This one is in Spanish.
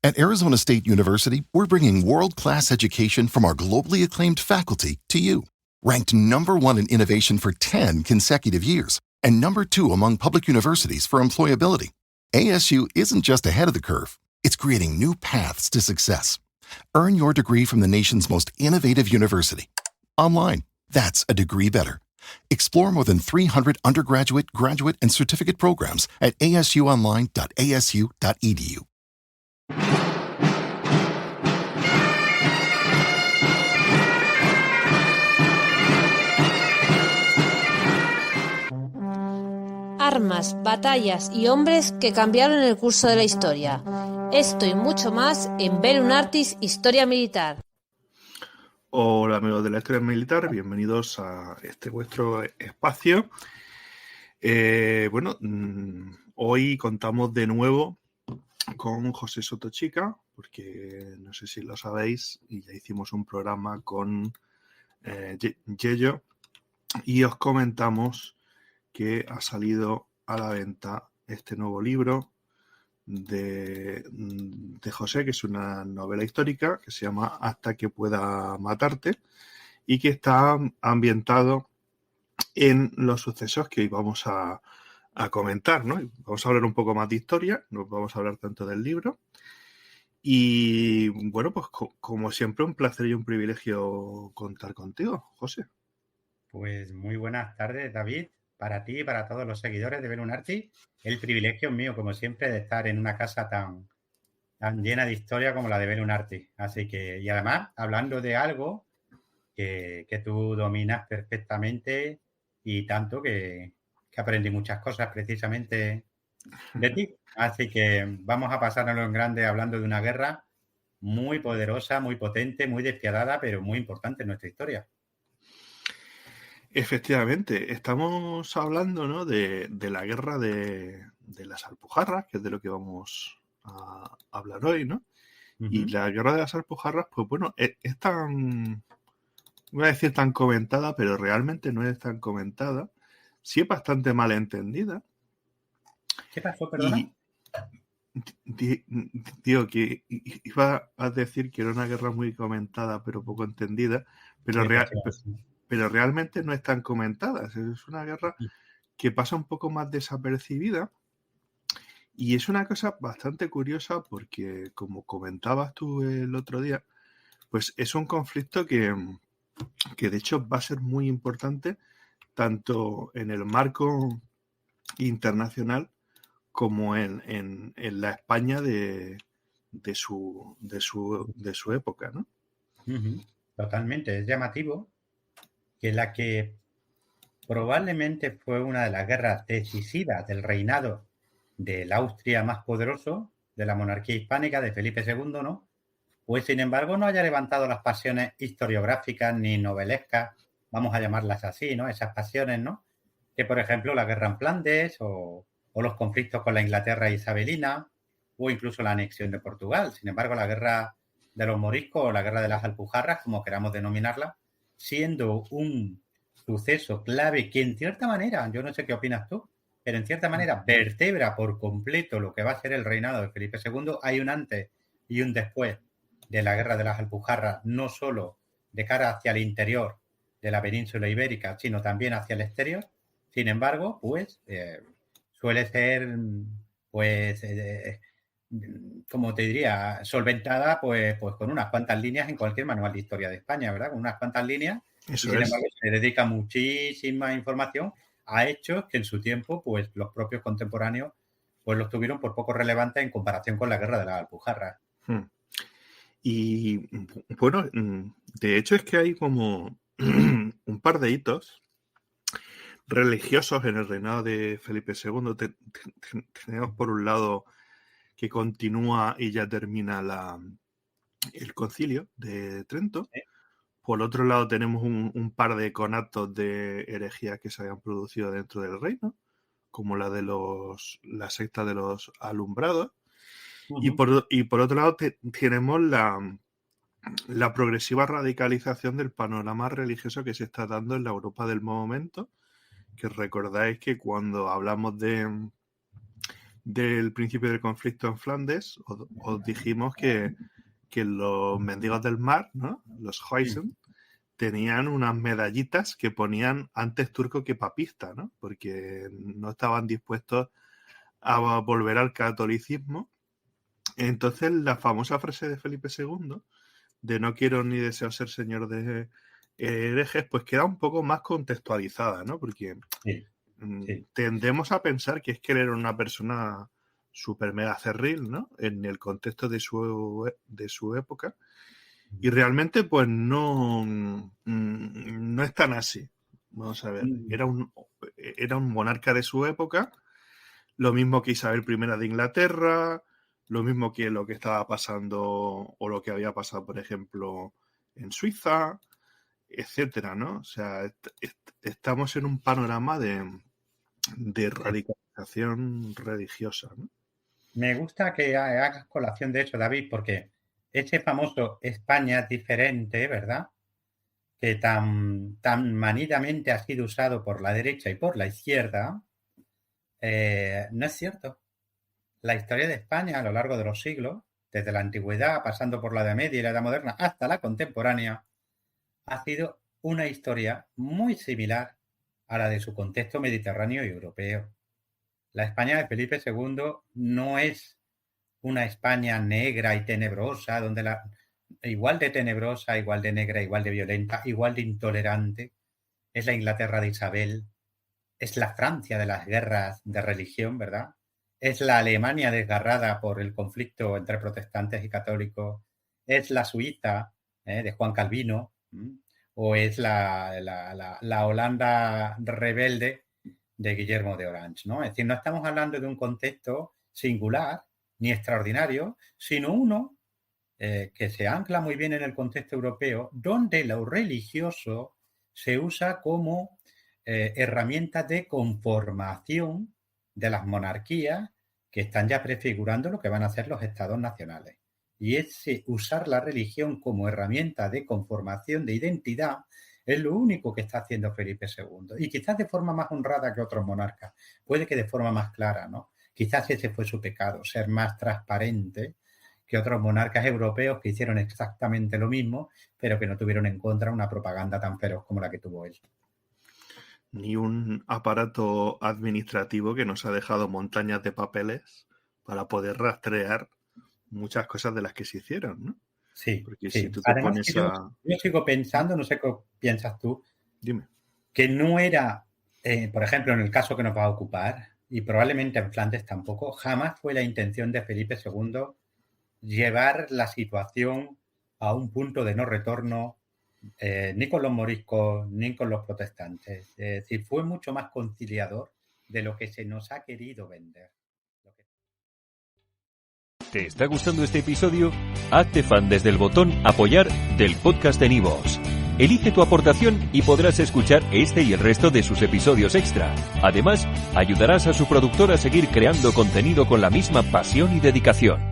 At Arizona State University, we're bringing world-class education from our globally acclaimed faculty to you. Ranked #1 in innovation for 10 consecutive years and #2 among public universities for employability, ASU isn't just ahead of the curve, it's creating new paths to success. Earn your degree from the nation's most innovative university. Online, that's a degree better. Explore more than 300 undergraduate, graduate, and certificate programs at asuonline.asu.edu. Armas, batallas y hombres que cambiaron el curso de la historia. Esto y mucho más en Bellum Artis Historia Militar. Hola amigos de la Historia Militar, bienvenidos a este vuestro espacio. Hoy contamos de nuevo con José Sotochica, porque no sé si lo sabéis, y ya hicimos un programa con Yello, y os comentamos que ha salido a la venta este nuevo libro de José, que es una novela histórica que se llama Hasta que pueda matarte y que está ambientado en los sucesos que hoy vamos a comentar, ¿no? Vamos a hablar un poco más de historia, no vamos a hablar tanto del libro. Y bueno, pues como siempre, un placer y un privilegio contar contigo, José. Pues muy buenas tardes, David. Para ti y para todos los seguidores de Bellum Artis, el privilegio es mío, como siempre, de estar en una casa tan llena de historia como la de Bellum Artis. Así que, y además, hablando de algo que tú dominas perfectamente y tanto que aprendí muchas cosas precisamente de ti. Así que vamos a pasárnoslo en grande hablando de una guerra muy poderosa, muy potente, muy despiadada, pero muy importante en nuestra historia. Efectivamente, estamos hablando, ¿no?, de la guerra de las Alpujarras, que es de lo que vamos a hablar hoy, ¿no? Y la guerra de las Alpujarras, pues bueno, es tan, voy a decir tan comentada, pero realmente no es tan comentada. Sí es bastante mal entendida. ¿Qué pasó, perdona? Digo que iba a decir que era una guerra muy comentada, pero poco entendida, pero realmente no es tan comentada. Es una guerra que pasa un poco más desapercibida y es una cosa bastante curiosa porque, como comentabas tú el otro día, pues es un conflicto que de hecho va a ser muy importante tanto en el marco internacional como en la España de su época, ¿no? Totalmente. Es llamativo que la que probablemente fue una de las guerras decisivas del reinado del Austria más poderoso, de la monarquía hispánica, de Felipe II, ¿no? Pues, sin embargo, no haya levantado las pasiones historiográficas ni novelescas, vamos a llamarlas así, ¿no? Esas pasiones, ¿no? Que, por ejemplo, la guerra en Flandes o los conflictos con la Inglaterra isabelina o incluso la anexión de Portugal. Sin embargo, la guerra de los moriscos o la guerra de las Alpujarras, como queramos denominarla, siendo un suceso clave que en cierta manera, yo no sé qué opinas tú, pero en cierta manera vertebra por completo lo que va a ser el reinado de Felipe II. Hay un antes y un después de la guerra de las Alpujarras, no solo de cara hacia el interior de la península ibérica, sino también hacia el exterior. Sin embargo, pues suele ser, pues, como te diría, solventada pues con unas cuantas líneas en cualquier manual de historia de España, ¿verdad? Con unas cuantas líneas. Eso y sin embargo se dedica muchísima información a hechos que en su tiempo pues los propios contemporáneos pues los tuvieron por poco relevantes en comparación con la guerra de las Alpujarras. Y bueno, de hecho es que hay como un par de hitos religiosos en el reinado de Felipe II. Tenemos por un lado que continúa y ya termina el concilio de Trento. ¿Sí? Por otro lado tenemos un par de conatos de herejías que se habían producido dentro del reino, como la de la secta de los alumbrados. Y por otro lado tenemos la progresiva radicalización del panorama religioso que se está dando en la Europa del momento, que recordáis que cuando hablamos de del principio del conflicto en Flandes, os dijimos que los mendigos del mar, ¿no? Los Huisen, tenían unas medallitas que ponían antes turco que papista, ¿no? Porque no estaban dispuestos a volver al catolicismo. Entonces, la famosa frase de Felipe II, de no quiero ni deseo ser señor de herejes, pues queda un poco más contextualizada, ¿no? Porque tendemos a pensar que es que él era una persona súper mega cerril, ¿no? En el contexto de su época. Y realmente, pues no es tan así. Vamos a ver. Era un monarca de su época, lo mismo que Isabel I de Inglaterra, lo mismo que lo que estaba pasando o lo que había pasado, por ejemplo, en Suiza, etcétera, ¿no? O sea, estamos en un panorama de radicalización religiosa, ¿no? Me gusta que hagas colación de eso, David, porque ese famoso España diferente, ¿verdad?, que tan manidamente ha sido usado por la derecha y por la izquierda, no es cierto. La historia de España a lo largo de los siglos, desde la antigüedad, pasando por la Edad Media y la Edad Moderna, hasta la contemporánea, ha sido una historia muy similar a la de su contexto mediterráneo y europeo. La España de Felipe II no es una España negra y tenebrosa, donde igual de tenebrosa, igual de negra, igual de violenta, igual de intolerante. Es la Inglaterra de Isabel, es la Francia de las guerras de religión, ¿verdad? Es la Alemania desgarrada por el conflicto entre protestantes y católicos, es la Suiza de Juan Calvino, o es la Holanda rebelde de Guillermo de Orange, ¿no? Es decir, no estamos hablando de un contexto singular ni extraordinario, sino uno que se ancla muy bien en el contexto europeo, donde lo religioso se usa como herramienta de conformación de las monarquías que están ya prefigurando lo que van a ser los estados nacionales. Y ese usar la religión como herramienta de conformación de identidad es lo único que está haciendo Felipe II. Y quizás de forma más honrada que otros monarcas. Puede que de forma más clara, ¿no? Quizás ese fue su pecado, ser más transparente que otros monarcas europeos que hicieron exactamente lo mismo, pero que no tuvieron en contra una propaganda tan feroz como la que tuvo él. Ni un aparato administrativo que nos ha dejado montañas de papeles para poder rastrear muchas cosas de las que se hicieron, ¿no? Sí. Porque sí. si tú te Además, pones yo sigo pensando, no sé qué piensas tú, Dime. Que no era, por ejemplo, en el caso que nos va a ocupar, y probablemente en Flandes tampoco, jamás fue la intención de Felipe II llevar la situación a un punto de no retorno, ni con los moriscos, ni con los protestantes. Es decir, fue mucho más conciliador de lo que se nos ha querido vender. ¿Te está gustando este episodio? Hazte fan desde el botón Apoyar del podcast de Nivos. Elige tu aportación y podrás escuchar este y el resto de sus episodios extra. Además, ayudarás a su productor a seguir creando contenido con la misma pasión y dedicación.